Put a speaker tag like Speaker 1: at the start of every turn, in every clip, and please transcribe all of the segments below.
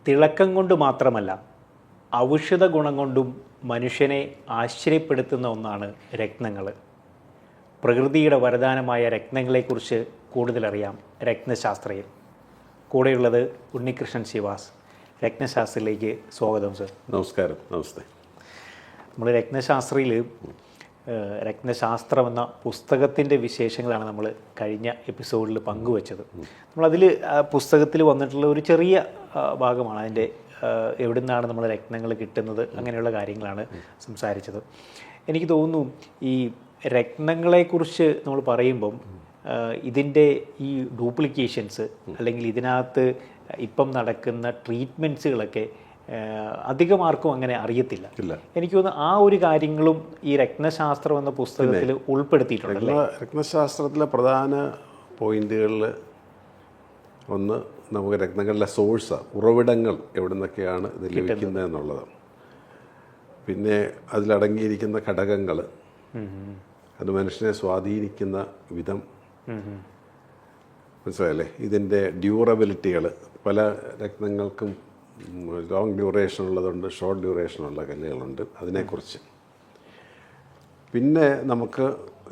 Speaker 1: തിളക്കം കൊണ്ട് മാത്രമല്ല ഔഷധ ഗുണം കൊണ്ടും മനുഷ്യനെ ആശ്ചര്യപ്പെടുത്തുന്ന ഒന്നാണ് രത്നങ്ങൾ. പ്രകൃതിയുടെ വരദാനമായ രത്നങ്ങളെക്കുറിച്ച് കൂടുതലറിയാം രത്നശാസ്ത്രയിൽ. കൂടെയുള്ളത് ഉണ്ണികൃഷ്ണൻ ശിവാസ്. രത്നശാസ്ത്രയിലേക്ക് സ്വാഗതം സർ.
Speaker 2: നമസ്കാരം. നമസ്തേ.
Speaker 1: നമ്മൾ രത്നശാസ്ത്രയിൽ രത്നശാസ്ത്രം എന്ന പുസ്തകത്തിൻ്റെ വിശേഷങ്ങളാണ് നമ്മൾ കഴിഞ്ഞ എപ്പിസോഡിൽ പങ്കുവച്ചത്. നമ്മളതിൽ പുസ്തകത്തിൽ വന്നിട്ടുള്ള ഒരു ചെറിയ ഭാഗമാണ് അതിൻ്റെ എവിടെ നിന്നാണ് നമ്മൾ രത്നങ്ങൾ കിട്ടുന്നത്, അങ്ങനെയുള്ള കാര്യങ്ങളാണ് സംസാരിച്ചത്. എനിക്ക് തോന്നുന്നു ഈ രത്നങ്ങളെക്കുറിച്ച് നമ്മൾ പറയുമ്പം ഇതിൻ്റെ ഈ ഡ്യൂപ്ലിക്കേഷൻസ് അല്ലെങ്കിൽ ഇതിനകത്ത് ഇപ്പം നടക്കുന്ന ട്രീറ്റ്മെൻറ്റ്സുകളൊക്കെ അധികം ആർക്കും അങ്ങനെ അറിയത്തില്ല. എനിക്ക് തോന്നുന്നു ആ ഒരു കാര്യങ്ങളും ഈ രത്നശാസ്ത്രം എന്ന പുസ്തകത്തിൽ ഉൾപ്പെടുത്തിയിട്ടുണ്ട്.
Speaker 2: രത്നശാസ്ത്രത്തിലെ പ്രധാന പോയിന്റുകളിൽ ഒന്ന് നമുക്ക് രത്നങ്ങളുടെ സോഴ്സ്, ഉറവിടങ്ങൾ എവിടെ നിന്നൊക്കെയാണ് ഇത് ലഭിക്കുന്നത് എന്നുള്ളത്. പിന്നെ അതിലടങ്ങിയിരിക്കുന്ന ഘടകങ്ങൾ, അത് മനുഷ്യനെ സ്വാധീനിക്കുന്ന വിധം, മനസ്സിലായല്ലേ? ഇതിൻ്റെ ഡ്യൂറബിലിറ്റികൾ, പല രത്നങ്ങൾക്കും ലോങ് ഡ്യൂറേഷൻ ഉള്ളതുണ്ട്, ഷോർട്ട് ഡ്യൂറേഷനുള്ള കല്ലുകളുണ്ട്, അതിനെക്കുറിച്ച്. പിന്നെ നമുക്ക്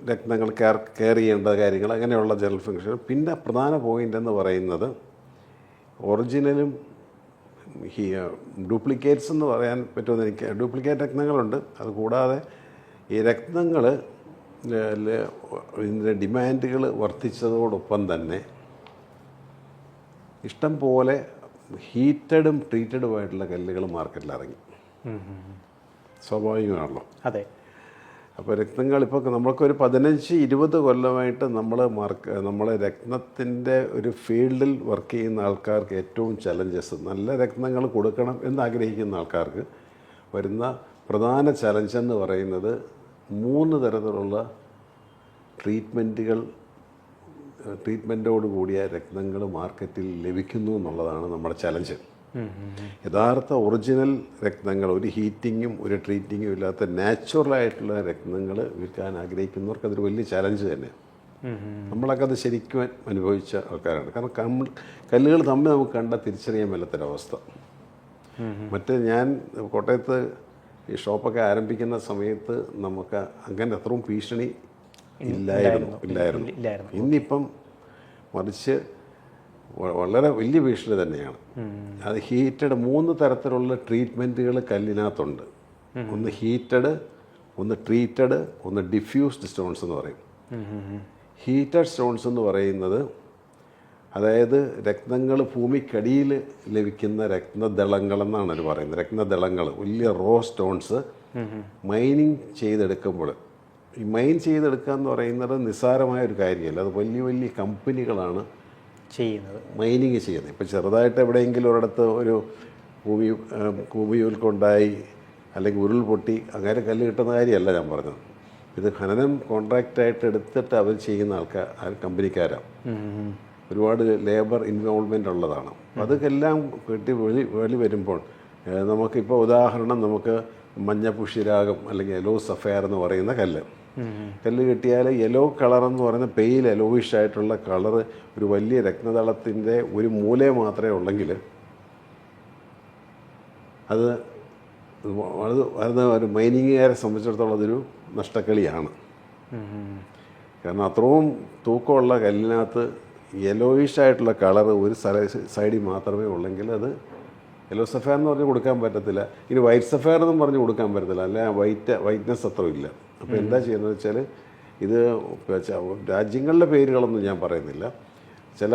Speaker 2: രത്നങ്ങൾ കെയർ ചെയ്യേണ്ട കാര്യങ്ങൾ, അങ്ങനെയുള്ള ജനറൽ ഫംഗ്ഷൻ. പിന്നെ പ്രധാന പോയിൻ്റ് എന്ന് പറയുന്നത് ഒറിജിനലും ഡ്യൂപ്ലിക്കേറ്റ്സ് എന്ന് പറയാൻ പറ്റുമെന്ന് എനിക്ക്. ഡ്യൂപ്ലിക്കേറ്റ് രത്നങ്ങളുണ്ട്. അതുകൂടാതെ ഈ രത്നങ്ങൾ ഇതിൻ്റെ ഡിമാൻഡുകൾ വർദ്ധിച്ചതോടൊപ്പം തന്നെ ഇഷ്ടം പോലെ ഹീറ്റഡും ട്രീറ്റഡുമായിട്ടുള്ള കല്ലുകൾ മാർക്കറ്റിൽ ഇറങ്ങി. സ്വാഭാവികമാണല്ലോ.
Speaker 1: അതെ.
Speaker 2: അപ്പോൾ രത്നങ്ങൾ ഇപ്പോൾ നമ്മൾക്കൊരു 15-20 കൊല്ലമായിട്ട് നമ്മൾ രത്നത്തിൻ്റെ ഒരു ഫീൽഡിൽ വർക്ക് ചെയ്യുന്ന ആൾക്കാർക്ക് ഏറ്റവും ചലഞ്ചസ്, നല്ല രത്നങ്ങൾ കൊടുക്കണം എന്നാഗ്രഹിക്കുന്ന ആൾക്കാർക്ക് വരുന്ന പ്രധാന ചലഞ്ചെന്ന് പറയുന്നത് 3 തരത്തിലുള്ള ട്രീറ്റ്മെൻറ്റോട് കൂടിയ രത്നങ്ങൾ മാർക്കറ്റിൽ ലഭിക്കുന്നു എന്നുള്ളതാണ് നമ്മുടെ ചലഞ്ച്. യഥാർത്ഥ ഒറിജിനൽ രത്നങ്ങൾ, ഒരു ഹീറ്റിങ്ങും ഒരു ട്രീറ്റിങ്ങും ഇല്ലാത്ത നാച്ചുറലായിട്ടുള്ള രത്നങ്ങൾ വിൽക്കാൻ ആഗ്രഹിക്കുന്നവർക്ക് അതൊരു വലിയ ചലഞ്ച് തന്നെയാണ്. നമ്മളൊക്കെ അത് ശരിക്കും അനുഭവിച്ച ആൾക്കാരാണ്. കാരണം കല്ലുകൾ തമ്മിൽ നമുക്ക് തിരിച്ചറിയാൻ മേലാത്തൊരവസ്ഥ. മറ്റേ ഞാൻ കോട്ടയത്ത് ഈ ഷോപ്പൊക്കെ ആരംഭിക്കുന്ന സമയത്ത് നമുക്ക് അങ്ങനെ അത്രയും ഭീഷണി ഇല്ലായിരുന്നു. ഇന്നിപ്പം മറിച്ച് വളരെ വലിയ ഭീഷണി തന്നെയാണ്. അത് ഹീറ്റഡ് 3 തരത്തിലുള്ള ട്രീറ്റ്മെൻറ്റുകൾ കല്ലിനകത്തുണ്ട്. ഒന്ന് ഹീറ്റഡ്, ഒന്ന് ട്രീറ്റഡ്, ഒന്ന് ഡിഫ്യൂസ്ഡ് സ്റ്റോൺസ് എന്ന് പറയും. ഹീറ്റഡ് സ്റ്റോൺസ് എന്ന് പറയുന്നത്, അതായത് രത്നങ്ങൾ ഭൂമിക്കടിയിൽ ലഭിക്കുന്ന രത്നദളങ്ങളെന്നാണ് അവർ പറയുന്നത്. രത്നദളങ്ങൾ, വലിയ റോ സ്റ്റോൺസ് മൈനിങ് ചെയ്തെടുക്കുമ്പോൾ, ഈ മൈൻ ചെയ്തെടുക്കുക എന്ന് പറയുന്നത് നിസ്സാരമായ ഒരു കാര്യമല്ല. അത് വലിയ വലിയ കമ്പനികളാണ് ചെയ്യുന്നത്, മൈനിങ് ചെയ്യുന്നത്. ഇപ്പോൾ ചെറുതായിട്ട് എവിടെയെങ്കിലും ഒരിടത്ത് ഒരു ഭൂമി ഉൾക്കൊണ്ടായി അല്ലെങ്കിൽ ഉരുൾപൊട്ടി അങ്ങനെ കല്ല് കിട്ടുന്ന കാര്യമല്ല ഞാൻ പറഞ്ഞത്. ഇത് ഖനനം കോൺട്രാക്റ്റായിട്ട് എടുത്തിട്ട് അവർ ചെയ്യുന്ന കമ്പനിക്കാരാണ്. ഒരുപാട് ലേബർ ഇൻവോൾവ്മെൻ്റ് ഉള്ളതാണ്. അതൊക്കെല്ലാം വെളി വരുമ്പോൾ നമുക്കിപ്പോൾ ഉദാഹരണം, നമുക്ക് മഞ്ഞ പുഷ്യരാഗം അല്ലെങ്കിൽ യെല്ലോ സഫയർ എന്ന് പറയുന്ന കല്ല് കിട്ടിയാൽ യെല്ലോ കളർ എന്ന് പറയുന്ന പെയിൽ യെലോയിഷ് ആയിട്ടുള്ള കളറ് ഒരു വലിയ രത്നദളത്തിൻ്റെ ഒരു മൂല മാത്രമേ ഉള്ളെങ്കിൽ അത് ഒരു മൈനിങ്ങുകാരെ സംബന്ധിച്ചിടത്തോളം അതൊരു നഷ്ടക്കളിയാണ്. കാരണം അത്രയും തൂക്കമുള്ള കല്ലിനകത്ത് യെലോയിഷ് ആയിട്ടുള്ള കളറ് ഒരു സൈഡിൽ മാത്രമേ ഉള്ളെങ്കിൽ അത് യെല്ലോ സഫയർ എന്ന് പറഞ്ഞ് കൊടുക്കാൻ പറ്റത്തില്ല. ഇനി വൈറ്റ് സഫയർ എന്നും പറഞ്ഞ് കൊടുക്കാൻ പറ്റത്തില്ല. അല്ല, വൈറ്റ്നെസ് അത്ര ഇല്ല. അപ്പോൾ എന്താ ചെയ്യുന്നത് വെച്ചാൽ, ഇത് രാജ്യങ്ങളുടെ പേരുകളൊന്നും ഞാൻ പറയുന്നില്ല. ചില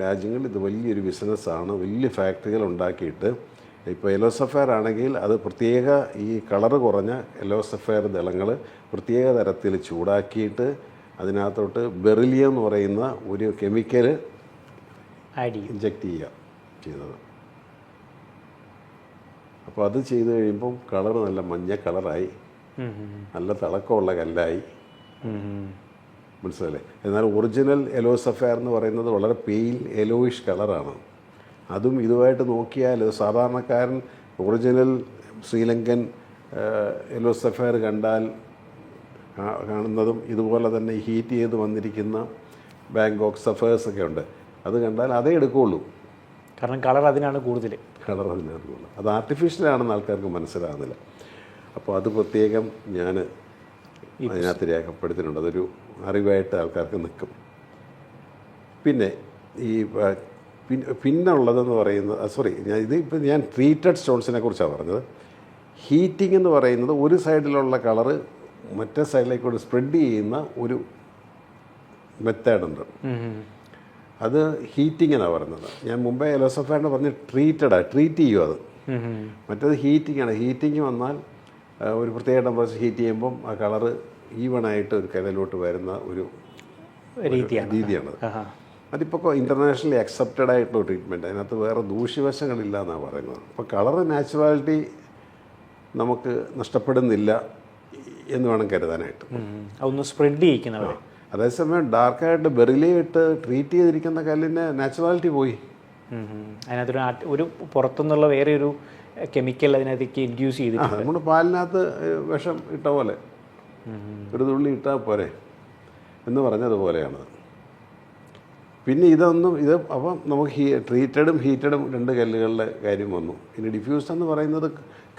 Speaker 2: രാജ്യങ്ങളിൽ ഇത് വലിയൊരു ബിസിനസ്സാണ്. വലിയ ഫാക്ടറികൾ ഉണ്ടാക്കിയിട്ട്, ഇപ്പോൾ യെല്ലോ സഫയർ ആണെങ്കിൽ അത് പ്രത്യേക ഈ കളറ് കുറഞ്ഞ യെല്ലോ സഫയർ ദളങ്ങൾ പ്രത്യേക തരത്തിൽ ചൂടാക്കിയിട്ട് അതിനകത്തോട്ട് ബെറിലിയം എന്ന് പറയുന്ന ഒരു കെമിക്കൽ ഇഞ്ചക്ട് ചെയ്യുന്നത്. അപ്പോൾ അത് ചെയ്ത് കഴിയുമ്പം കളർ നല്ല മഞ്ഞ കളറായി, നല്ല തിളക്കമുള്ള കല്ലായി. മനസ്സിലല്ലേ? എന്നാൽ ഒറിജിനൽ യെല്ലോ സഫയർ എന്ന് പറയുന്നത് വളരെ പെയിൽ യെലോയിഷ് കളറാണ്. അതും ഇതുമായിട്ട് നോക്കിയാൽ സാധാരണക്കാരൻ ഒറിജിനൽ ശ്രീലങ്കൻ യെല്ലോ സഫയർ കണ്ടാൽ കാണുന്നതും ഇതുപോലെ തന്നെ ഹീറ്റ് ചെയ്ത് വന്നിരിക്കുന്ന ബാങ്കോക്ക് സഫേഴ്സൊക്കെ ഉണ്ട്, അത് കണ്ടാൽ അതേ എടുക്കുകയുള്ളൂ.
Speaker 1: കാരണം കളർ അതിനാണ് കൂടുതൽ.
Speaker 2: കളർ അതിനകത്തുള്ള അത് ആർട്ടിഫിഷ്യലാണെന്ന് ആൾക്കാർക്ക് മനസ്സിലാകുന്നില്ല. അപ്പോൾ അത് പ്രത്യേകം ഞാൻ അതിനകത്ത് രേഖപ്പെടുത്തിയിട്ടുണ്ട്. അതൊരു അറിവായിട്ട് ആൾക്കാർക്ക് നിൽക്കും. പിന്നെ ഈ പിന്നുള്ളതെന്ന് പറയുന്നത് ഞാൻ ട്രീറ്റഡ് സ്റ്റോൺസിനെ കുറിച്ചാണ് പറഞ്ഞത്. ഹീറ്റിംഗ് എന്ന് പറയുന്നത് ഒരു സൈഡിലുള്ള കളറ് മറ്റേ സൈഡിലേക്കൂടെ സ്പ്രെഡ് ചെയ്യുന്ന ഒരു മെത്തേഡുണ്ട്. അത് ഹീറ്റിംഗ് എന്നാണ് പറയുന്നത്. ഞാൻ മുമ്പേ എലോസഫാണ്ട് പറഞ്ഞ് ട്രീറ്റ് ചെയ്യും. അത് മറ്റേത് ഹീറ്റിംഗ് ആണ്. ഹീറ്റിംഗ് വന്നാൽ ഒരു പ്രത്യേക ടെമ്പറേച്ചർ ഹീറ്റ് ചെയ്യുമ്പം ആ കളറ് ഈവണായിട്ട് ഒരു കരയിലോട്ട് വരുന്ന ഒരു രീതിയാണത്. അതിപ്പോൾ ഇൻ്റർനാഷണലി അക്സെപ്റ്റഡ് ആയിട്ടുള്ള ട്രീറ്റ്മെൻറ്റ്. അതിനകത്ത് വേറെ ദൂഷ്യവശങ്ങളില്ല എന്നാണ് പറയുന്നത്. അപ്പോൾ കളറ് നാച്ചുറാലിറ്റി നമുക്ക് നഷ്ടപ്പെടുന്നില്ല എന്ന് വേണം കരുതാനായിട്ട്.
Speaker 1: അതൊന്ന് സ്പ്രെഡ് ചെയ്യിക്കുന്നവർ.
Speaker 2: അതേസമയം ഡാർക്കായിട്ട് ബെറിലിയിട്ട് ട്രീറ്റ് ചെയ്തിരിക്കുന്ന കല്ലിന് നാച്ചുറാലിറ്റി പോയി.
Speaker 1: അതിനകത്തൊരു ഒരു പുറത്തുനിന്നുള്ള വേറെ ഒരു കെമിക്കൽ അതിനകത്തേക്ക് ഇൻഡ്യൂസ് ചെയ്തിട്ടുണ്ട്.
Speaker 2: നമ്മൾ പാലിനകത്ത് വിഷം ഇട്ട പോലെ ഒരു തുള്ളി ഇട്ടാൽ പോരെ എന്ന് പറഞ്ഞതുപോലെയാണ്. പിന്നെ അപ്പം നമുക്ക് ട്രീറ്റഡും ഹീറ്റഡും രണ്ട് കല്ലുകളുടെ കാര്യം വന്നു. പിന്നെ ഡിഫ്യൂസ്ഡ് എന്ന് പറയുന്നത്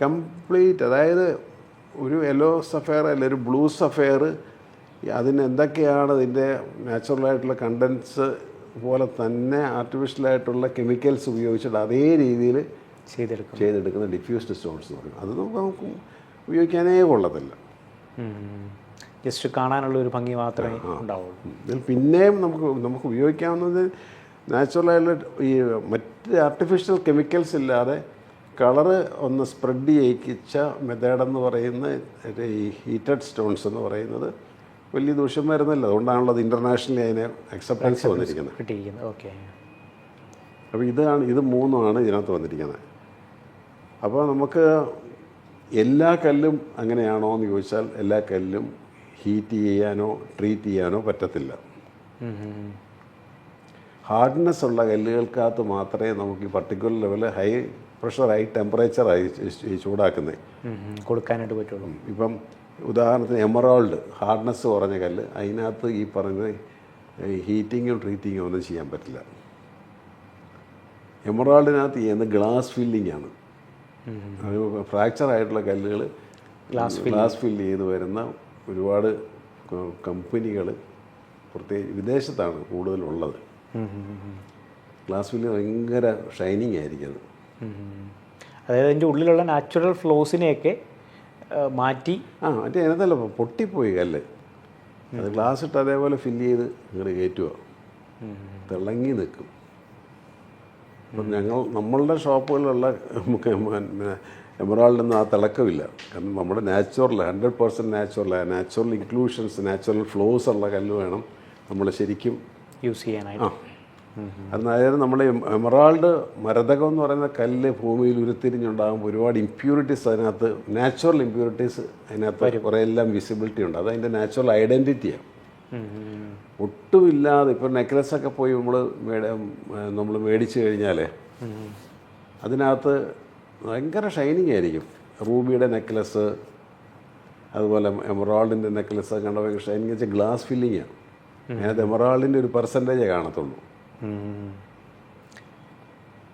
Speaker 2: കംപ്ലീറ്റ്, അതായത് ഒരു യെല്ലോ സഫയർ അല്ല ഒരു ബ്ലൂ സഫയർ, അതിന് എന്തൊക്കെയാണ് അതിൻ്റെ നാച്ചുറലായിട്ടുള്ള കണ്ടൻസ് പോലെ തന്നെ ആർട്ടിഫിഷ്യലായിട്ടുള്ള കെമിക്കൽസ് ഉപയോഗിച്ചിട്ട് അതേ രീതിയിൽ ചെയ്തെടുക്കുന്ന ഡിഫ്യൂസ്ഡ് സ്റ്റോൺസ് എന്ന് പറയും. അത് നമുക്ക് ഉപയോഗിക്കാനേ കൊള്ളത്തില്ല.
Speaker 1: ജസ്റ്റ് കാണാനുള്ള ഒരു ഭംഗി മാത്രമേ ഉണ്ടാവുള്ളൂ.
Speaker 2: ഇതിൽ പിന്നെയും നമുക്ക് ഉപയോഗിക്കാവുന്നത് നാച്ചുറലായിട്ടുള്ള ഈ മറ്റ് ആർട്ടിഫിഷ്യൽ കെമിക്കൽസ് ഇല്ലാതെ കളറ് ഒന്ന് സ്പ്രെഡ് ചെയ്യിച്ച മെത്തേഡെന്ന് പറയുന്ന ഈ ഹീറ്റഡ് സ്റ്റോൺസ് എന്ന് പറയുന്നത് വലിയ ദൂഷ്യം വരുന്നില്ല. അതുകൊണ്ടാണല്ലോ അത് ഇൻ്റർനാഷണലി അതിന് അക്സെപ്റ്റൻസ് വന്നിരിക്കുന്നത്.
Speaker 1: ഓക്കെ.
Speaker 2: അപ്പോൾ ഇത് മൂന്നുമാണ് ഇതിനകത്ത് വന്നിരിക്കുന്നത്. അപ്പോൾ നമുക്ക് എല്ലാ കല്ലും അങ്ങനെയാണോ എന്ന് ചോദിച്ചാൽ എല്ലാ കല്ലും ഹീറ്റ് ചെയ്യാനോ ട്രീറ്റ് ചെയ്യാനോ പറ്റത്തില്ല. ഹാർഡ്നെസ് ഉള്ള കല്ലുകൾക്കകത്ത് മാത്രമേ നമുക്ക് ഈ particular level high pressure high ടെമ്പറേച്ചറായി ചൂടാക്കുന്നത്
Speaker 1: കൊടുക്കാനായിട്ട് പറ്റുള്ളൂ.
Speaker 2: ഇപ്പം ഉദാഹരണത്തിന് എമറാൾഡ് ഹാർഡ്നെസ് കുറഞ്ഞ കല്ല്, അതിനകത്ത് ഈ പറഞ്ഞ ഹീറ്റിങ്ങും ട്രീറ്റിങ്ങും ഒന്നും ചെയ്യാൻ പറ്റില്ല. എമറാൾഡിനകത്ത് ചെയ്യുന്ന ഗ്ലാസ് ഫില്ലിംഗ് ആണ്. അത് ഫ്രാക്ചർ ആയിട്ടുള്ള കല്ലുകൾ ഗ്ലാസ് ഫില്ല് ചെയ്ത് വരുന്ന ഒരുപാട് കമ്പനികൾ പ്രത്യേകിച്ച് വിദേശത്താണ് കൂടുതലുള്ളത്. ഗ്ലാസ് ഫില്ല് ഭയങ്കര ഷൈനിങ് ആയിരിക്കും അത്.
Speaker 1: അതായത് അതിൻ്റെ ഉള്ളിലുള്ള നാച്ചുറൽ ഫ്ലോസിനെയൊക്കെ മാറ്റി
Speaker 2: മറ്റേ അതിനകത്തല്ല പൊട്ടിപ്പോയി കല്ല്, അത് ഗ്ലാസ് ഇട്ട് അതേപോലെ ഫില്ല് ചെയ്ത് ഇങ്ങോട്ട് കയറ്റുക, തിളങ്ങി നിൽക്കും. അപ്പം നമ്മളുടെ ഷോപ്പുകളിലുള്ള എമറാൾഡൊന്നും ആ തിളക്കമില്ല. കാരണം നമ്മുടെ 100% നാച്ചുറൽ ഇൻക്ലൂഷൻസ്, നാച്ചുറൽ ഫ്ലോസ് ഉള്ള കല്ല് വേണം നമ്മൾ ശരിക്കും
Speaker 1: യൂസ് ചെയ്യാനായിട്ട്.
Speaker 2: അതായത് നമ്മൾ എമറാൾഡ് മരതകം എന്ന് പറയുന്ന കല്ല് ഭൂമിയിൽ ഉരുത്തിരിഞ്ഞുണ്ടാകുമ്പോൾ ഒരുപാട് ഇമ്പ്യൂരിറ്റീസ് അതിനകത്ത്, നാച്ചുറൽ ഇമ്പ്യൂരിറ്റീസ് അതിനകത്ത് കുറേ എല്ലാം വിസിബിലിറ്റി ഉണ്ട്. അതതിൻ്റെ നാച്ചുറൽ ഐഡൻറ്റിറ്റിയാണ്. ഒട്ടുമില്ലാതെ ഇപ്പോൾ നെക്ലസൊക്കെ പോയി നമ്മൾ മേടിച്ചു കഴിഞ്ഞാൽ അതിനകത്ത് ഭയങ്കര ഷൈനിങ് ആയിരിക്കും. റൂബിയുടെ നെക്ലസ്, അതുപോലെ എമറാൾഡിൻ്റെ നെക്ലസ് കണ്ട ഭയങ്കര ഷൈനിങ് വെച്ചാൽ ഗ്ലാസ് ഫില്ലിങ്ങാണ്. അതിനകത്ത് എമറാൾഡിൻ്റെ ഒരു പെർസെൻറ്റേജേ കാണത്തുള്ളൂ.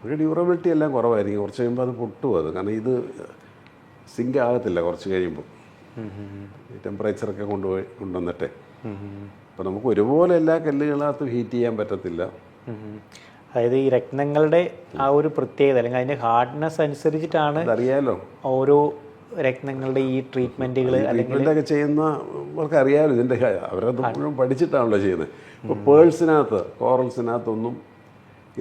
Speaker 2: ഒരു ഡ്യൂറബിലിറ്റി എല്ലാം കുറവായിരിക്കും. കുറച്ച് കഴിയുമ്പോൾ അത് പൊട്ടും. അത് കാരണം ഇത് സിങ്ക് ആകത്തില്ല കുറച്ച് കഴിയുമ്പോൾ, ടെമ്പറേച്ചറൊക്കെ കൊണ്ടുവന്നിട്ടേ. അപ്പോൾ നമുക്ക് ഒരുപോലെ എല്ലാ കല്ലുകളകത്തും ഹീറ്റ് ചെയ്യാൻ പറ്റത്തില്ല.
Speaker 1: അതായത് ഈ രത്നങ്ങളുടെ ആ ഒരു പ്രത്യേകത അല്ലെങ്കിൽ അതിൻ്റെ ഹാർഡ്നെസ് അനുസരിച്ചിട്ടാണ്
Speaker 2: അറിയാലോ
Speaker 1: ഓരോ രത്നങ്ങളുടെ ഈ ട്രീറ്റ്മെൻറ്റുകൾ
Speaker 2: ട്രീറ്റ്മെൻറ്റൊക്കെ ചെയ്യുന്നവർക്ക് അറിയാമല്ലോ ഇതിൻ്റെ. അവരത് മുഴുവൻ പഠിച്ചിട്ടാണല്ലോ ചെയ്യുന്നത്. ഇപ്പോൾ പേൾസിനകത്ത് കോറൽസിനകത്തൊന്നും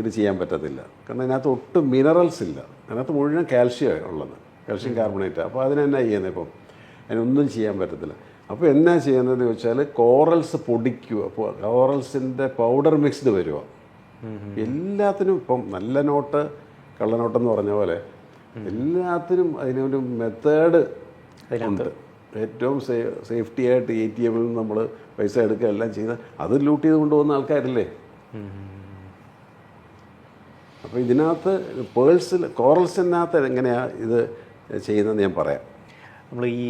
Speaker 2: ഇത് ചെയ്യാൻ പറ്റത്തില്ല. കാരണം അതിനകത്ത് ഒട്ടും മിനറൽസ് ഇല്ല. അതിനകത്ത് മുഴുവൻ കാൽഷ്യം ഉള്ളത്, കാൽഷ്യം കാർബണേറ്റ്. അപ്പോൾ അതിനെന്നാ ചെയ്യുന്നത്? ഇപ്പം അതിനൊന്നും ചെയ്യാൻ പറ്റത്തില്ല. അപ്പോൾ എന്നാ ചെയ്യുന്നതെന്ന് ചോദിച്ചാൽ കോറൽസ് പൊടിക്കുക. അപ്പോൾ കോറൽസിൻ്റെ പൗഡർ മിക്സ്ഡ് വരുക. എല്ലാത്തിനും ഇപ്പം നല്ല നോട്ട് കള്ളനോട്ടെന്ന് പറഞ്ഞ പോലെ എല്ലാത്തിനും അതിനൊരു മെത്തേഡ് ഉണ്ട്. ഏറ്റവും സേഫ്റ്റി ആയിട്ട് ATM ൽ നമ്മൾ പൈസ എടുക്കുക എല്ലാം ചെയ്ത് അത് ലൂട്ട് ചെയ്ത് കൊണ്ടുപോകുന്ന ആൾക്കാരില്ലേ. അപ്പോൾ ഇതിനകത്ത് കോറൽസിനകത്ത് എങ്ങനെയാണ് ഇത് ചെയ്യുന്നതെന്ന് ഞാൻ പറയാം.
Speaker 1: നമ്മൾ ഈ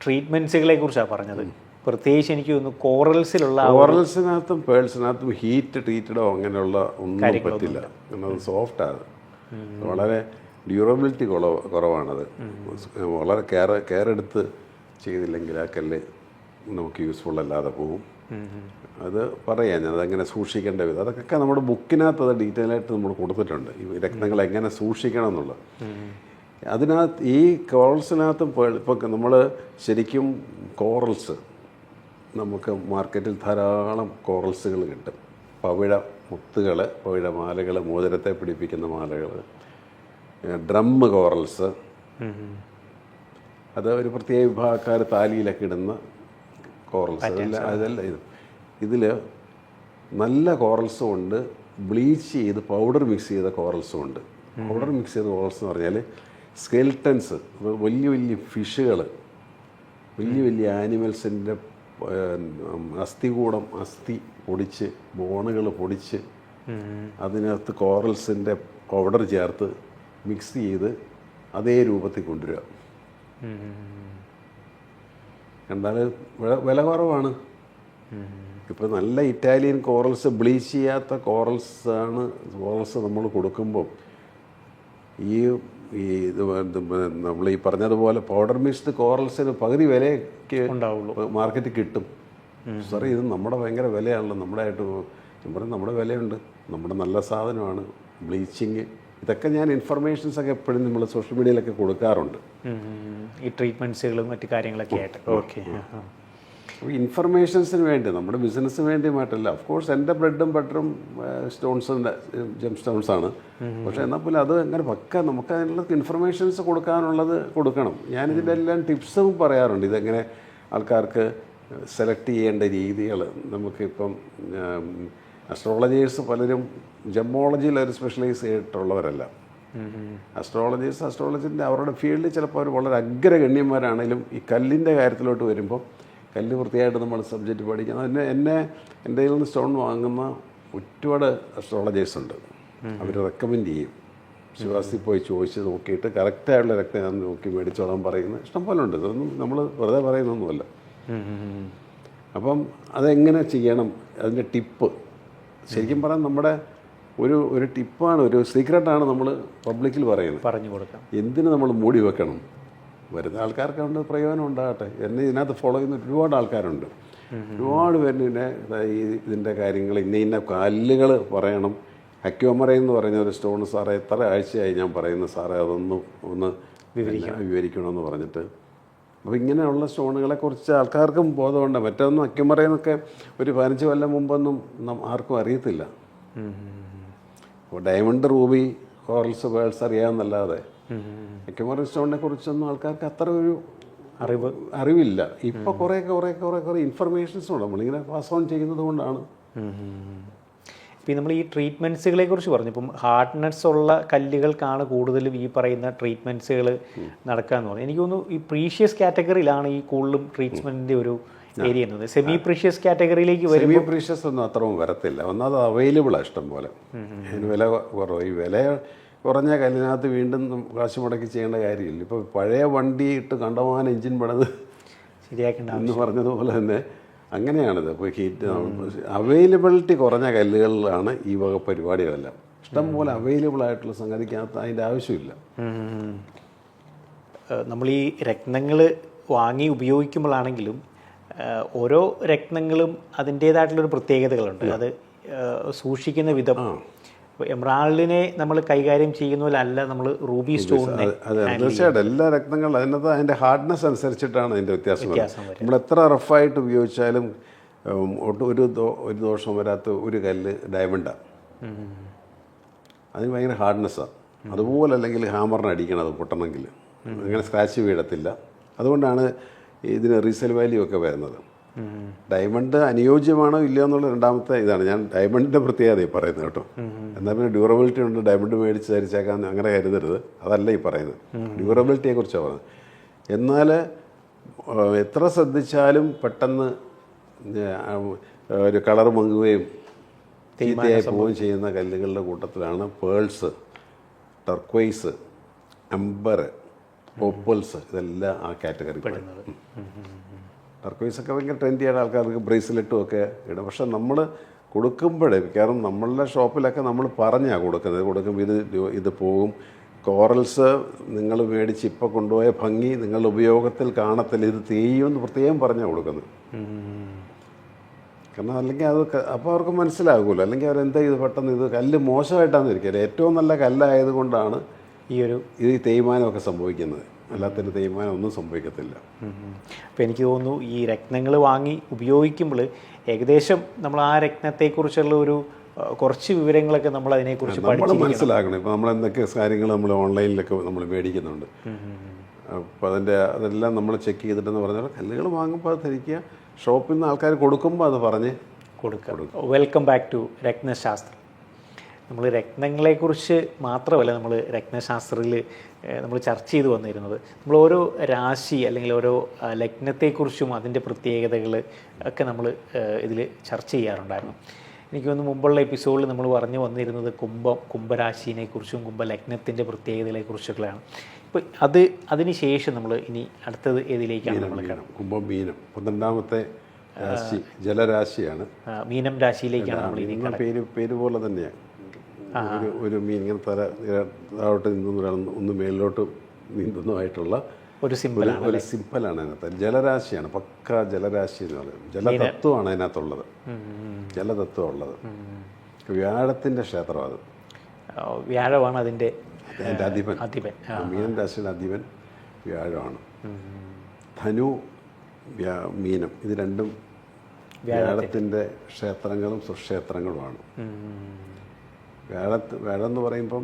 Speaker 1: ട്രീറ്റ്മെൻറ്റ്സുകളെ കുറിച്ചാണ് പറഞ്ഞത്. പ്രത്യേകിച്ച് എനിക്ക് തോന്നുന്നു കോറൽസിലുള്ള
Speaker 2: കോറൽസിനകത്തും പേൾസിനകത്തും ഹീറ്റ് ട്രീറ്റഡോ അങ്ങനെയുള്ള ഒന്നും പറ്റില്ല. കാരണം അത് സോഫ്റ്റാണ്, വളരെ ഡ്യൂറബിലിറ്റി കുറവാണത്. വളരെ കെയർ എടുത്ത് ചെയ്തില്ലെങ്കിൽ ആ കല്ല് നമുക്ക് യൂസ്ഫുൾ അല്ലാതെ പോകും. അത് പറയാം ഞാൻ അതെങ്ങനെ സൂക്ഷിക്കേണ്ട വിധം, അതൊക്കെ നമ്മുടെ ബുക്കിനകത്ത് അത് ഡീറ്റെയിൽ ആയിട്ട് നമ്മൾ കൊടുത്തിട്ടുണ്ട്, ഈ രത്നങ്ങൾ എങ്ങനെ സൂക്ഷിക്കണം എന്നുള്ളത്. അതിനകത്ത് ഈ കോറൽസിനകത്തും ഇപ്പം നമ്മൾ ശരിക്കും കോറൽസ് നമുക്ക് മാർക്കറ്റിൽ ധാരാളം കോറൽസുകൾ കിട്ടും. പവിഴ മുത്തുകൾ, പവിഴ മാലകൾ, മോതിരത്തെ പിടിപ്പിക്കുന്ന മാലകൾ, ഡ്രം കോറൽസ്, അത് ഒരു പ്രത്യേക വിഭാഗക്കാർ താലിയിലൊക്കെ ഇടുന്ന കോറൽസ്. അതല്ല ഇതിൽ നല്ല കോറൽസും ഉണ്ട്, ബ്ലീച്ച് ചെയ്ത് പൗഡർ മിക്സ് ചെയ്ത കോറൽസും ഉണ്ട്. പൗഡർ മിക്സ് ചെയ്ത കോറൽസ് എന്ന് പറഞ്ഞാൽ സ്കെൽട്ടൻസ്, വലിയ വലിയ ഫിഷുകൾ, വലിയ വലിയ ആനിമൽസിൻ്റെ അസ്ഥി പൊടിച്ച്, ബോണുകൾ പൊടിച്ച് അതിനകത്ത് കോറൽസിൻ്റെ പൗഡർ ചേർത്ത് മിക്സ് ചെയ്ത് അതേ രൂപത്തിൽ കൊണ്ടുവരിക. കണ്ടാൽ വില കുറവാണ്. ഇപ്പോൾ നല്ല ഇറ്റാലിയൻ കോറൽസ്, ബ്ലീച്ച് ചെയ്യാത്ത കോറൽസ് നമ്മൾ കൊടുക്കുമ്പോൾ നമ്മൾ ഈ പറഞ്ഞതുപോലെ പൗഡർ മിക്സ്ഡ് കോറൽസിന് പകുതി വിലയ്ക്ക് ഉണ്ടാവുള്ളൂ, മാർക്കറ്റിൽ കിട്ടും. സാറേ ഇത് നമ്മുടെ ഭയങ്കര വിലയാണല്ലോ, നമ്മുടെ ആയിട്ട് ഞാൻ പറയും നമ്മുടെ വിലയുണ്ട്, നമ്മുടെ നല്ല സാധനമാണ്. ബ്ലീച്ചിങ് ഇതൊക്കെ ഞാൻ ഇൻഫർമേഷൻസൊക്കെ എപ്പോഴും നമ്മൾ സോഷ്യൽ മീഡിയയിലൊക്കെ കൊടുക്കാറുണ്ട്,
Speaker 1: ഈ ട്രീറ്റ്മെൻറ്റ്സുകളും മറ്റു കാര്യങ്ങളൊക്കെ ആയിട്ട്. ഓക്കെ,
Speaker 2: ഇൻഫർമേഷൻസിന് വേണ്ടി, നമ്മുടെ ബിസിനസ്സിന് വേണ്ടി മാറ്റല്ല. ഓഫ് കോഴ്സ് എൻ്റെ ബ്രെഡും ബട്ടറും സ്റ്റോൺസിൻ്റെ ജെം സ്റ്റോൺസാണ്. പക്ഷേ എന്നാൽ പോലും അത് അങ്ങനെ നമുക്ക് അതിനുള്ള ഇൻഫർമേഷൻസ് കൊടുക്കാനുള്ളത് കൊടുക്കണം. ഞാനിതിൻ്റെ എല്ലാം ടിപ്സും പറയാറുണ്ട്, ഇതെങ്ങനെ ആൾക്കാർക്ക് സെലക്ട് ചെയ്യേണ്ട രീതികൾ. നമുക്കിപ്പം അസ്ട്രോളജേഴ്സ് പലരും ജമ്മോളജിയിൽ ഒരു സ്പെഷ്യലൈസ് ചെയ്തിട്ടുള്ളവരല്ല. അസ്ട്രോളജിൻ്റെ അവരുടെ ഫീൽഡിൽ ചിലപ്പോൾ അവർ വളരെ അഗ്രഗണ്യന്മാരാണെങ്കിലും ഈ കല്ലിൻ്റെ കാര്യത്തിലോട്ട് വരുമ്പോൾ കല്ല് വൃത്തിയായിട്ട് നമ്മൾ സബ്ജക്റ്റ് പഠിക്കണം. എൻ്റെ കയ്യിൽ നിന്ന് സ്റ്റോൺ വാങ്ങുന്ന ഒരുപാട് അസ്ട്രോളജേഴ്സ് ഉണ്ട്. അവർ റെക്കമെൻഡ് ചെയ്യും, ശിവാസി പോയി ചോദിച്ച് നോക്കിയിട്ട് കറക്റ്റായുള്ള രക്തം നോക്കി മേടിച്ചോളാൻ പറയുന്നത് ഇഷ്ടംപോലെ ഉണ്ട്. ഇതൊന്നും നമ്മൾ വെറുതെ പറയുന്നൊന്നുമല്ല. അപ്പം അതെങ്ങനെ ചെയ്യണം, അതിൻ്റെ ടിപ്പ് ശരിക്കും പറയാൻ നമ്മുടെ ഒരു ടിപ്പാണ്, ഒരു സീക്രട്ടാണ് നമ്മൾ പബ്ലിക്കിൽ പറഞ്ഞു കൊടുക്കാം. എന്തിന് നമ്മൾ മൂടി വെക്കണം? വരുന്ന ആൾക്കാർക്ക് അതുകൊണ്ട് പ്രയോജനം ഉണ്ടാകട്ടെ. എന്നെ ഇതിനകത്ത് ഫോളോ ചെയ്യുന്ന ഒരുപാട് ആൾക്കാരുണ്ട്, ഒരുപാട് പേര് ഇതിൻ്റെ കാര്യങ്ങൾ ഇന്ന കല്ലുകൾ പറയണം. അക്വാമറൈൻ എന്ന് പറയുന്ന ഒരു സ്റ്റോൺ സാറേ എത്ര ആഴ്ചയായി ഞാൻ പറയുന്നു സാറേ ഒന്ന് വിവരിക്കണമെന്ന് പറഞ്ഞിട്ട്. അപ്പോൾ ഇങ്ങനെയുള്ള സ്റ്റോണുകളെക്കുറിച്ച് ആൾക്കാർക്കും ബോധമുണ്ട്. മറ്റൊന്നും അക്വാമറൈനൊക്കെ ഒരു 15 കൊല്ലം മുമ്പൊന്നും ആർക്കും അറിയത്തില്ല. അപ്പോൾ ഡയമണ്ട്, റൂബി, കോറൽസ്, പേൾസ് അറിയാമെന്നല്ലാതെ അക്വാമറൈൻ സ്റ്റോണിനെ കുറിച്ചൊന്നും ആൾക്കാർക്ക് അത്ര ഒരു അറിവില്ല. ഇപ്പോൾ കുറേ ഇൻഫർമേഷൻസ് ഉണ്ട്, നമ്മളിങ്ങനെ പാസ് ഓൺ ചെയ്യുന്നത് കൊണ്ടാണ്.
Speaker 1: ഇപ്പം നമ്മൾ ഈ ട്രീറ്റ്മെൻറ്റ്സുകളെ കുറിച്ച് പറഞ്ഞു. ഇപ്പം ഹാർഡ്നെസ് ഉള്ള കല്ലുകൾക്കാണ് കൂടുതലും ഈ പറയുന്ന ട്രീറ്റ്മെൻറ്റ്സുകൾ നടക്കാമെന്ന് പറഞ്ഞു. എനിക്ക് തോന്നുന്നു ഈ പ്രീഷ്യസ് കാറ്റഗറിയിലാണ് ഈ കൂടുതലും ട്രീറ്റ്മെൻറ്റിൻ്റെ ഒരു ഏരിയ എന്നത്. സെമി പ്രീഷ്യസ് കാറ്റഗറിയിലേക്ക് വരും.
Speaker 2: സെമി പ്രീഷ്യസ് ഒന്നും അത്രയും വരത്തില്ല. ഒന്നത് അവൈലബിളാണ് ഇഷ്ടം പോലെ, അതിന് വില കുറവ്. ഈ വില കുറഞ്ഞ കല്ലിനകത്ത് വീണ്ടും കാശ് മുടക്കി ചെയ്യേണ്ട കാര്യമില്ല. ഇപ്പോൾ പഴയ വണ്ടി ഇട്ട് കണ്ടമാനം എഞ്ചിൻ പണിത്
Speaker 1: ശരിയാക്കേണ്ട
Speaker 2: എന്ന് പറഞ്ഞതുപോലെ തന്നെ അങ്ങനെയാണിത്. ഇപ്പോൾ ഹീറ്റ് അവൈലബിലിറ്റി കുറഞ്ഞ കല്ലുകളിലാണ് ഈ വക പരിപാടികളെല്ലാം. ഇഷ്ടംപോലെ അവൈലബിൾ ആയിട്ടുള്ള സംഗതിക്കകത്ത് അതിൻ്റെ ആവശ്യമില്ല.
Speaker 1: നമ്മൾ ഈ രത്നങ്ങൾ വാങ്ങി ഉപയോഗിക്കുമ്പോഴാണെങ്കിലും ഓരോ രത്നങ്ങളും അതിൻ്റേതായിട്ടുള്ളൊരു പ്രത്യേകതകളുണ്ട്. അത് സൂക്ഷിക്കുന്ന വിധം, എമറാൾഡിനെ നമ്മൾ കൈകാര്യം ചെയ്യുന്ന പോലെ അല്ല നമ്മൾ റൂബി സ്റ്റോണിനെ.
Speaker 2: അതെ, തീർച്ചയായിട്ടും എല്ലാ രത്നങ്ങളും അതിൻ്റെ ഹാർഡ്നെസ് അനുസരിച്ചിട്ടാണ് അതിൻ്റെ വ്യത്യാസം. നമ്മൾ എത്ര റഫായിട്ട് ഉപയോഗിച്ചാലും ഒരു ദോഷം വരാത്ത ഒരു കല്ല് ഡയമണ്ടാണ്. അതിന് ഭയങ്കര ഹാർഡ്നെസ്സാണ്. അതുപോലെ അല്ലെങ്കിൽ ഹാമറിന് അടിക്കണം അത് പൊട്ടണമെങ്കിൽ, അങ്ങനെ സ്ക്രാച്ച് വീഴത്തില്ല. അതുകൊണ്ടാണ് ഇതിന് റീസെയിൽ വാല്യൂ ഒക്കെ വരുന്നത്. ഡയമണ്ട് അനുയോജ്യമാണോ ഇല്ലയോ എന്നുള്ള രണ്ടാമത്തെ ഇതാണ്. ഞാൻ ഡയമണ്ടിൻ്റെ പ്രത്യേകത പറയുന്നത് കേട്ടോ. എന്നാൽ പിന്നെ ഡ്യൂറബിലിറ്റി ഉണ്ട്, ഡയമണ്ട് മേടിച്ച് ധരിച്ചേക്കാൻ അങ്ങനെ കരുതരുത്. അതല്ല ഈ പറയുന്നത്, ഡ്യൂറബിലിറ്റിയെ കുറിച്ചാണ് പറയുന്നത്. എന്നാൽ എത്ര ശ്രദ്ധിച്ചാലും പെട്ടെന്ന് ഒരു കളർ മങ്ങുകയും ചീത്തയായി പോവുകയും ചെയ്യുന്ന കല്ലുകളുടെ കൂട്ടത്തിലാണ് പേൾസ്, ടർക്വൈസ്, എംബർ, ഓപ്പൽസ്, ഇതെല്ലാം ആ കാറ്റഗറി പെടുന്നത്. ടർക്കോയിസൊക്കെ ഭയങ്കര ട്രെൻഡിയാണ്, ആൾക്കാർക്ക് ബ്രേസ്ലെറ്റും ഒക്കെ ഇടും. പക്ഷെ നമ്മൾ കൊടുക്കുമ്പോഴേ, കാരണം നമ്മളുടെ ഷോപ്പിലൊക്കെ നമ്മൾ പറഞ്ഞാണ് കൊടുക്കുമ്പോൾ ഇത് പോകും, കോറൽസ് നിങ്ങൾ മേടിച്ച് ഇപ്പോൾ കൊണ്ടുപോയ ഭംഗി നിങ്ങളുടെ ഉപയോഗത്തിൽ കാണത്തില്ല, ഇത് തേയുമെന്ന് പ്രത്യേകം പറഞ്ഞാണ് കൊടുക്കുന്നത്. കാരണം അല്ലെങ്കിൽ അത് അപ്പോൾ അവർക്ക് മനസ്സിലാകുമല്ലോ, അല്ലെങ്കിൽ അവരെന്താ ഇത് പെട്ടെന്ന് ഇത് കല്ല് മോശമായിട്ടാണെന്ന് ഇരിക്കില്ല. ഏറ്റവും നല്ല കല്ലായതുകൊണ്ടാണ് ഈ തേയ്മാനമൊക്കെ സംഭവിക്കുന്നത്, അല്ലാത്തൊരു തേയ്മാനം ഒന്നും സംഭവിക്കത്തില്ല.
Speaker 1: അപ്പോൾ എനിക്ക് തോന്നുന്നു ഈ രത്നങ്ങൾ വാങ്ങി ഉപയോഗിക്കുമ്പോൾ ഏകദേശം നമ്മൾ ആ രത്നത്തെക്കുറിച്ചുള്ള ഒരു കുറച്ച് വിവരങ്ങളൊക്കെ നമ്മൾ അതിനെക്കുറിച്ച്
Speaker 2: മനസ്സിലാക്കണം. ഇപ്പോൾ നമ്മൾ എന്തൊക്കെ കാര്യങ്ങൾ നമ്മൾ ഓൺലൈനിലൊക്കെ നമ്മൾ മേടിക്കുന്നുണ്ട്, അപ്പോൾ അതെല്ലാം നമ്മൾ ചെക്ക് ചെയ്തിട്ടെന്ന് പറഞ്ഞാൽ കല്ലുകൾ വാങ്ങുമ്പോൾ അത് ധരിക്കുക, ഷോപ്പിൽ നിന്ന് ആൾക്കാർ കൊടുക്കുമ്പോൾ അത് പറഞ്ഞ്
Speaker 1: കൊടുക്കുക. വെൽക്കം ബാക്ക് ടു രത്നശാസ്ത്രം. നമ്മൾ രത്നങ്ങളെക്കുറിച്ച് മാത്രമല്ല നമ്മൾ രത്നശാസ്ത്രത്തിൽ നമ്മൾ ചർച്ച ചെയ്ത് വന്നിരുന്നത്, നമ്മൾ ഓരോ രാശി അല്ലെങ്കിൽ ഓരോ ലഗ്നത്തെക്കുറിച്ചും അതിൻ്റെ പ്രത്യേകതകൾ ഒക്കെ നമ്മൾ ഇതിൽ ചർച്ച ചെയ്യാറുണ്ടായിരുന്നു. എനിക്ക് തോന്നുന്നു മുമ്പുള്ള എപ്പിസോഡിൽ നമ്മൾ പറഞ്ഞു വന്നിരുന്നത് കുംഭരാശിനെക്കുറിച്ചും കുംഭലഗ്നത്തിൻ്റെ പ്രത്യേകതകളെക്കുറിച്ചൊക്കെയാണ്. ഇപ്പോൾ അതിന് ശേഷം നമ്മൾ ഇനി അടുത്തത് ഏതിലേക്കാണ് നമ്മൾ കാണും?
Speaker 2: കുംഭം മീനം 12ാമത്തെ രാശി, ജലരാശിയാണ്.
Speaker 1: മീനം രാശിയിലേക്കാണ് നമ്മൾ ഇനി
Speaker 2: പേര് പോലെ തന്നെയാണ്. ഒരു മീൻ ഇങ്ങനെ താഴോട്ട് ഒന്ന് മേളിലോട്ട് നീന്തുന്നതായിട്ടുള്ള
Speaker 1: ഒരു സിമ്പിളാണ്
Speaker 2: അതിനകത്ത്. ജലരാശിയാണ്, പക്ക ജലരാശി എന്ന് പറയുന്നത്. ജലതത്വമാണ് അതിനകത്തുള്ളത്, ജലതത്വം ഉള്ളത്. വ്യാഴത്തിൻ്റെ ക്ഷേത്രം അത്.
Speaker 1: വ്യാഴമാണ് അതിൻ്റെ
Speaker 2: അധിപൻ. മീനം രാശിയുടെ അധിപൻ വ്യാഴമാണ്. ധനു, മീനം ഇത് രണ്ടും വ്യാഴത്തിൻ്റെ ക്ഷേത്രങ്ങളും സുക്ഷേത്രങ്ങളുമാണ്. വ്യാഴം എന്ന് പറയുമ്പം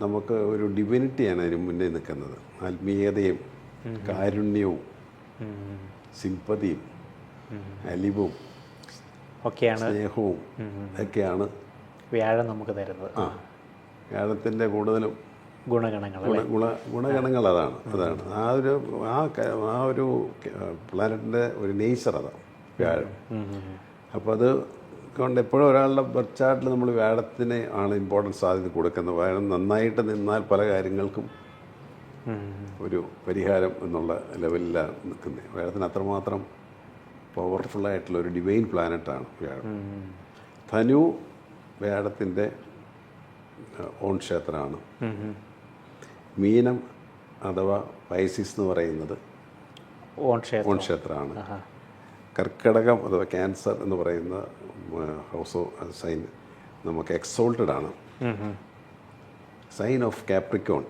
Speaker 2: നമുക്ക് ഒരു ഡിവിനിറ്റിയാണ് അതിന് മുന്നേ നിൽക്കുന്നത്. ആത്മീയതയും കാരുണ്യവും സിമ്പതിയും അലിവും
Speaker 1: ഒക്കെയാണ്,
Speaker 2: സ്നേഹവും ഒക്കെയാണ്
Speaker 1: വ്യാഴം നമുക്ക് തരുന്നത്.
Speaker 2: വ്യാഴത്തിൻ്റെ കൂടുതലും ഗുണഗണങ്ങൾ അതാണ് ആ ഒരു പ്ലാനറ്റിൻ്റെ ഒരു നേച്ചർ അതാണ് വ്യാഴം. അപ്പോൾ അത് കൊണ്ട് എപ്പോഴും ഒരാളുടെ ബർത്ത് ചാർട്ടിൽ നമ്മൾ വ്യാഴത്തിന് ആണ് ഇമ്പോർട്ടൻസ് ആദ്യം കൊടുക്കുന്നത്. വ്യാഴം നന്നായിട്ട് നിന്നാൽ പല കാര്യങ്ങൾക്കും ഒരു പരിഹാരം എന്നുള്ള ലെവലിലാണ് നിൽക്കുന്നത്. വ്യാഴത്തിന് അത്രമാത്രം പവർഫുള്ളായിട്ടുള്ള ഒരു ഡിവൈൻ പ്ലാനറ്റാണ് വ്യാഴം. ധനു വ്യാഴത്തിൻ്റെ ഓൺ ക്ഷേത്രമാണ്. മീനം അഥവാ പൈസിസ് എന്ന് പറയുന്നത് ഓൺ ക്ഷേത്രമാണ്. കർക്കിടകം അഥവാ ക്യാൻസർ എന്ന് പറയുന്ന ഹൗസ് ഓഫ് സൈൻ നമുക്ക് എക്സോൾട്ടഡ് ആണ്. സൈൻ ഓഫ് കാപ്രിക്കോൺ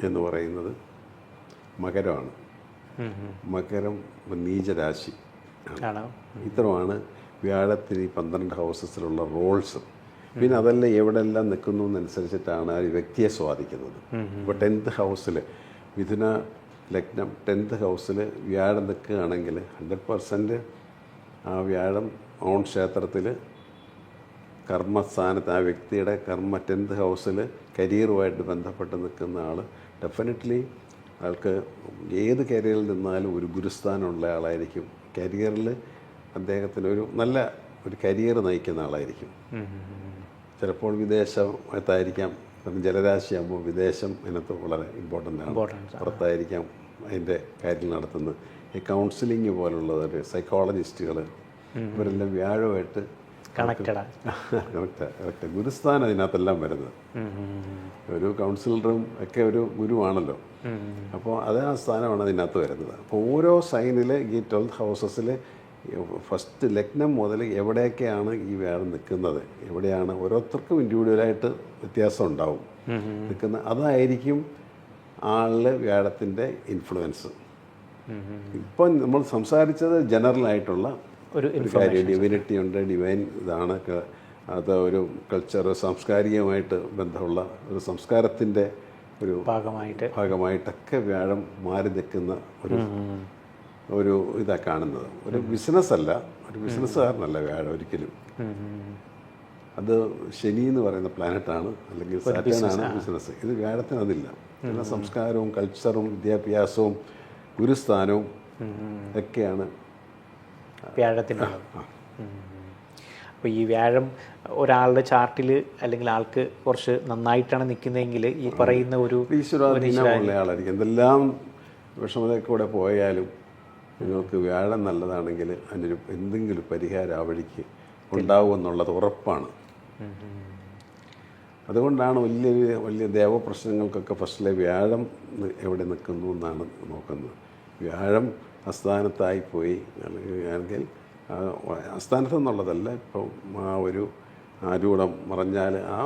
Speaker 2: എന്ന് പറയുന്നത് മകരമാണ്. മകരം നീചരാശി. ഇത്രമാണ് വ്യാഴത്തിന് ഈ 12 ഹൗസസിലുള്ള റോൾസ്. പിന്നെ അതെല്ലാം എവിടെല്ലാം നിൽക്കുന്നു എന്നനുസരിച്ചിട്ടാണ് ആ വ്യക്തിയെ സ്വാധീനിക്കുന്നത്. ഇപ്പോൾ 10th ഹൗസിൽ മിഥുന ലഗ്നം 10th ഹൗസിൽ വ്യാഴം നിൽക്കുകയാണെങ്കിൽ 100% ആ വ്യാഴം ഓൺ ക്ഷേത്രത്തിൽ കർമ്മസ്ഥാനത്ത് ആ വ്യക്തിയുടെ 10th ഹൗസിൽ കരിയറുമായിട്ട് ബന്ധപ്പെട്ട് നിൽക്കുന്ന ആൾ ഡെഫിനറ്റ്ലി ആൾക്ക് ഏത് കരിയറിൽ നിന്നാലും ഒരു ഗുരുസ്ഥാനമുള്ള ആളായിരിക്കും. കരിയറിൽ അദ്ദേഹത്തിന് ഒരു നല്ല ഒരു കരിയർ നയിക്കുന്ന ആളായിരിക്കും. ചിലപ്പോൾ വിദേശത്തായിരിക്കാം. ജലരാശിയാകുമ്പോൾ വിദേശം അതിനകത്ത് വളരെ ഇമ്പോർട്ടൻ്റ് ആണ്. പുറത്തായിരിക്കാം അതിൻ്റെ കാര്യങ്ങൾ നടത്തുന്നത്. ഈ കൗൺസിലിംഗ് പോലുള്ളവർ, സൈക്കോളജിസ്റ്റുകൾ, ഇവരെല്ലാം വ്യാഴമായിട്ട് കറക്റ്റ് ഗുരുസ്ഥാനം അതിനകത്തെല്ലാം വരുന്നത്. ഒരു കൗൺസിലറും ഒക്കെ ഒരു ഗുരുവാണല്ലോ. അപ്പോൾ അത് ആ സ്ഥാനമാണ് അതിനകത്ത് വരുന്നത്. അപ്പോൾ ഓരോ സൈനിൽ ഈ 12th ഹൗസസിൽ ഫസ്റ്റ് ലഗ്നം മുതൽ എവിടെയൊക്കെയാണ് ഈ വ്യാഴം നിൽക്കുന്നത്, എവിടെയാണ് ഓരോരുത്തർക്കും ഇൻഡിവിജ്വലായിട്ട് വ്യത്യാസം ഉണ്ടാവും നിൽക്കുന്നത്. അതായിരിക്കും ആളിൽ വ്യാഴത്തിൻ്റെ ഇൻഫ്ലുവൻസ്. ഇപ്പം നമ്മൾ സംസാരിച്ചത് ജനറലായിട്ടുള്ള ഒരു കാര്യം. ഡിവിനിറ്റി ഉണ്ട്, ഡിവൈൻ ഇതാണ്, അത് ഒരു കൾച്ചർ സാംസ്കാരികമായിട്ട് ബന്ധമുള്ള ഒരു സംസ്കാരത്തിൻ്റെ ഒരു ഭാഗമായിട്ടൊക്കെ വ്യാഴം മാറി നിൽക്കുന്ന ഒരു ഇതാണ് കാണുന്നത്. ഒരു ബിസിനസ്സല്ല, ഒരു ബിസിനസ്സുകാരനല്ല വ്യാഴം ഒരിക്കലും. അത് ശനി എന്ന് പറയുന്ന പ്ലാനറ്റാണ്, അല്ലെങ്കിൽ സാറ്റേണാണ് ബിസിനസ്. ഇത് വ്യാഴത്തിന് അതില്ല. പിന്നെ സംസ്കാരവും കൾച്ചറും വിദ്യാഭ്യാസവും ഗുരുസ്ഥാനവും ഒക്കെയാണ്
Speaker 1: വ്യാഴത്തിൻ്റെ. അപ്പോൾ ഈ വ്യാഴം ഒരാളുടെ ചാർട്ടിൽ അല്ലെങ്കിൽ ആൾക്ക് കുറച്ച് നന്നായിട്ടാണ് നിൽക്കുന്നതെങ്കിൽ ഈ പറയുന്ന ഒരു
Speaker 2: ഈശ്വരാധീനമുള്ള ആളായിരിക്കും. എന്തെല്ലാം വിഷമതയിൽ കൂടെ പോയാലും നിങ്ങൾക്ക് വ്യാഴം നല്ലതാണെങ്കിൽ അതിനൊരു എന്തെങ്കിലും പരിഹാരം ആ വഴിക്ക് ഉണ്ടാവുമെന്നുള്ളത് ഉറപ്പാണ്. അതുകൊണ്ടാണ് വലിയ ദേവപ്രശ്നങ്ങൾക്കൊക്കെ ഫസ്റ്റിലെ വ്യാഴം എവിടെ നിൽക്കുന്നു എന്നാണ് നോക്കുന്നത്. വ്യാഴം അസ്ഥാനത്തായിപ്പോയി അല്ലെങ്കിൽ അസ്ഥാനത്തെന്നുള്ളതല്ല, ഇപ്പം ആ ഒരു ആരൂഢം മറഞ്ഞാൽ ആ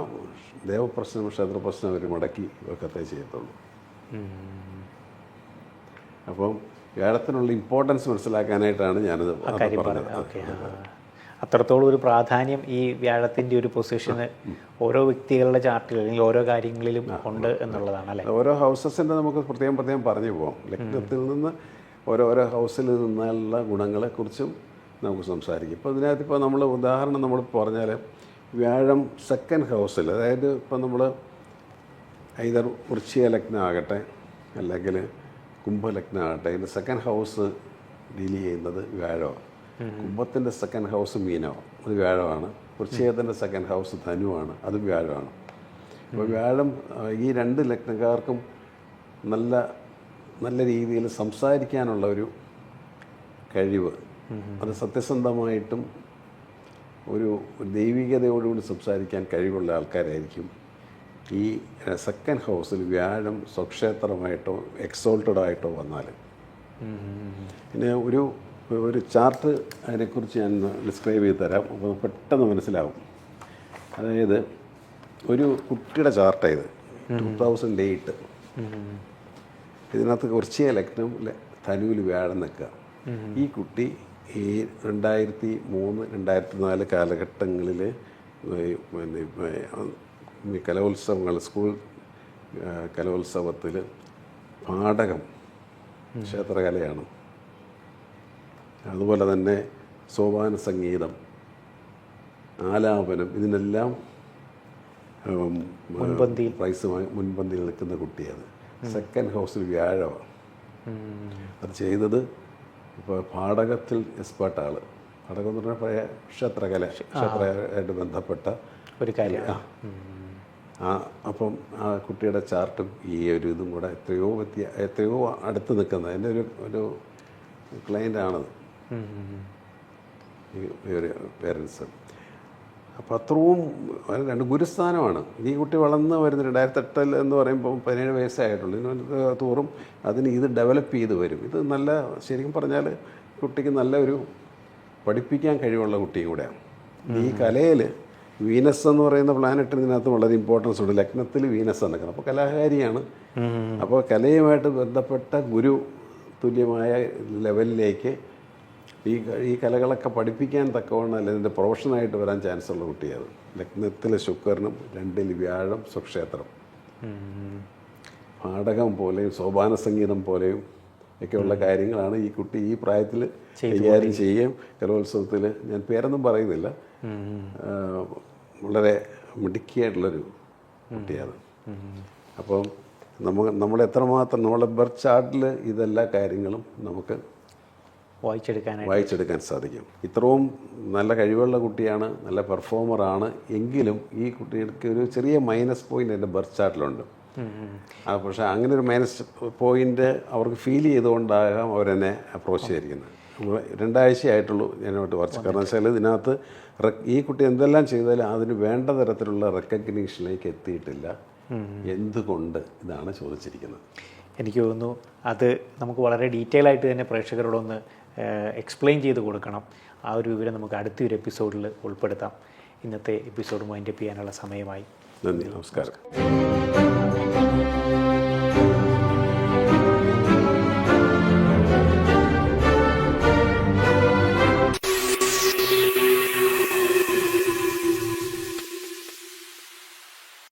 Speaker 2: ദേവപ്രശ്നം ക്ഷേത്രപ്രശ്നം അവർ മടക്കി വെക്കത്തേ ചെയ്യത്തുള്ളൂ. അപ്പം വ്യാഴത്തിനുള്ള ഇമ്പോർട്ടൻസ് മനസ്സിലാക്കാനായിട്ടാണ് ഞാനത് പറഞ്ഞത്.
Speaker 1: അത്രത്തോളം ഒരു പ്രാധാന്യം ഈ വ്യാഴത്തിൻ്റെ ഒരു പൊസിഷന് ഓരോ വ്യക്തികളുടെ ചാർട്ടിൽ അല്ലെങ്കിൽ ഓരോ കാര്യങ്ങളിലും ഉണ്ട് എന്നുള്ളതാണ് അല്ലേ.
Speaker 2: ഓരോ ഹൗസസിൻ്റെ നമുക്ക് പ്രത്യേകം പറഞ്ഞു പോകാം. ലഗ്നത്തിൽ നിന്ന് ഓരോരോ ഹൗസിൽ നിന്നുള്ള ഗുണങ്ങളെക്കുറിച്ചും നമുക്ക് സംസാരിക്കും. ഇപ്പോൾ ഇതിനകത്ത് ഇപ്പോൾ നമ്മൾ ഉദാഹരണം നമ്മൾ പറഞ്ഞാൽ വ്യാഴം സെക്കൻഡ് ഹൗസിൽ, അതായത് ഇപ്പം നമ്മൾ ഐതർ വൃശ്ചിക ലഗ്നം ആകട്ടെ അല്ലെങ്കിൽ കുംഭലഗ്നം ആകട്ടെ, ഇതിൻ്റെ സെക്കൻഡ് ഹൗസ് ഡീൽ ചെയ്യുന്നത് വ്യാഴമാണ്. കുംഭത്തിൻ്റെ സെക്കൻഡ് ഹൗസ് മീനമാണ്, അത് വ്യാഴമാണ്. വൃശ്ചികത്തിൻ്റെ സെക്കൻഡ് ഹൗസ് ധനുവാണ്, അതും വ്യാഴമാണ്. അപ്പോൾ വ്യാഴം ഈ രണ്ട് ലഗ്നക്കാർക്കും നല്ല രീതിയിൽ സംസാരിക്കാനുള്ള ഒരു കഴിവ്, അത് സത്യസന്ധമായിട്ടും ഒരു ദൈവികതയോടുകൂടി സംസാരിക്കാൻ കഴിവുള്ള ആൾക്കാരായിരിക്കും. ഈ സെക്കൻഡ് ഹൗസിൽ വ്യാഴം സ്വക്ഷേത്രമായിട്ടോ എക്സോൾട്ടഡായിട്ടോ വന്നാൽ. പിന്നെ ഒരു ചാർട്ട് അതിനെക്കുറിച്ച് ഞാൻ ഡിസ്ക്രൈബ് ചെയ്ത് തരാം, അപ്പോൾ പെട്ടെന്ന് മനസ്സിലാവും. അതായത് ഒരു കുട്ടിയുടെ ചാർട്ടായത് 2008. ഇതിനകത്ത് വൃശ്ചിക ലഗ്നം ധനുവിൽ വ്യാഴം നിൽക്കുക. ഈ കുട്ടി ഈ 2003, 2004 കാലഘട്ടങ്ങളിൽ കലോത്സവങ്ങൾ, സ്കൂൾ കലോത്സവത്തിൽ പാഠകം ക്ഷേത്രകലയാണ്. അതുപോലെ തന്നെ സോപാന സംഗീതം, ആലാപനം, ഇതിനെല്ലാം പ്രൈസുമായി മുൻപന്തിയിൽ നിൽക്കുന്ന കുട്ടിയാണ്. സെക്കൻഡ് ഹൗസിൽ വ്യാഴമാണ്. അത് ചെയ്തത് ഇപ്പോൾ പാഠകത്തിൽ എക്സ്പേർട്ട് ആൾ. പാഠകം എന്ന് പറഞ്ഞാൽ പഴയ ക്ഷേത്രമായിട്ട് ബന്ധപ്പെട്ട
Speaker 1: ഒരു കാര്യം.
Speaker 2: അപ്പം ആ കുട്ടിയുടെ ചാർട്ടും ഈ ഒരു ഇതും കൂടെ എത്രയോ അടുത്ത് നിൽക്കുന്നത്. എൻ്റെ ഒരു ക്ലയൻ്റാണത്, ഈ ഒരു പേരൻസ്. അപ്പോൾ അത്രയും രണ്ട് ഗുരുസ്ഥാനമാണ്. ഈ കുട്ടി വളർന്ന് വരുന്നത് 2008 എന്ന് പറയുമ്പോൾ 17 വയസ്സായിട്ടുള്ളൂ. ഇതിന് തോറും ഇത് ഡെവലപ്പ് ചെയ്ത് വരും. ഇത് നല്ല, ശരിക്കും പറഞ്ഞാൽ കുട്ടിക്ക് നല്ല ഒരു പഠിപ്പിക്കാൻ കഴിവുള്ള കുട്ടിയും കൂടെയാണ്. ഈ കലയിൽ വീനസ് എന്ന് പറയുന്ന പ്ലാനറ്റിന് ഇതിനകത്ത് വളരെ ഇമ്പോർട്ടൻസ് ഉണ്ട്. ലഗ്നത്തിൽ വീനസ് നടക്കുന്നത്, അപ്പോൾ കലാകാരിയാണ്. അപ്പോൾ കലയുമായിട്ട് ബന്ധപ്പെട്ട ഗുരു തുല്യമായ ലെവലിലേക്ക് ഈ കലകളൊക്കെ പഠിപ്പിക്കാൻ തക്കവണ്ണം അല്ലെങ്കിൽ ഇതിൻ്റെ പ്രൊഫഷനായിട്ട് വരാൻ ചാൻസ് ഉള്ള കുട്ടിയാണ്. ലഗ്നത്തിൽ ശുക്രനും 2ൽ വ്യാഴം സ്വക്ഷേത്രം. പാഠകം പോലെയും സോപാന സംഗീതം പോലെയും ഒക്കെയുള്ള കാര്യങ്ങളാണ് ഈ കുട്ടി ഈ പ്രായത്തിൽ കൈകാര്യം ചെയ്യുകയും കലോത്സവത്തിൽ, ഞാൻ പേരൊന്നും പറയുന്നില്ല, വളരെ മിടുക്കിയായിട്ടുള്ളൊരു കുട്ടിയാണ്. അപ്പം നമ്മൾ എത്രമാത്രം നമ്മളെ ബർത്ത് ചാർട്ടിൽ ഇതെല്ലാ കാര്യങ്ങളും നമുക്ക് വായിച്ചെടുക്കാൻ സാധിക്കും. ഇത്രയും നല്ല കഴിവുള്ള കുട്ടിയാണ്, നല്ല പെർഫോമറാണ്. എങ്കിലും ഈ കുട്ടികൾക്ക് ഒരു ചെറിയ മൈനസ് പോയിൻ്റ് എൻ്റെ ബർത്ത് ചാർട്ടിലുണ്ട്. പക്ഷേ അങ്ങനെ ഒരു മൈനസ് പോയിൻ്റ് അവർക്ക് ഫീൽ ചെയ്തുകൊണ്ടാകാം അവരെന്നെ അപ്രോച്ച് ചെയ്തിരിക്കുന്നത്. 2 ആഴ്ചയായിട്ടുള്ളൂ ഞാനോട്ട് കുറച്ച്. കാരണം വെച്ചാൽ ഇതിനകത്ത് ഈ കുട്ടി എന്തെല്ലാം ചെയ്താലും അതിന് വേണ്ട തരത്തിലുള്ള റെക്കഗ്നീഷനിലേക്ക് എത്തിയിട്ടില്ല. എന്തുകൊണ്ട് ഇതാണ് ചോദിച്ചിരിക്കുന്നത്.
Speaker 1: എനിക്ക് തോന്നുന്നു അത് നമുക്ക് വളരെ ഡീറ്റെയിൽ ആയിട്ട് തന്നെ പ്രേക്ഷകരോടൊന്ന് എക്സ്പ്ലെയിൻ ചെയ്ത് കൊടുക്കണം. ആ ഒരു വിവരം നമുക്ക് അടുത്തൊരു എപ്പിസോഡിൽ ഉൾപ്പെടുത്താം. ഇന്നത്തെ എപ്പിസോഡ് വൈൻഡപ്പ് ചെയ്യാനുള്ള സമയമായി.
Speaker 2: നന്ദി, നമസ്കാരം.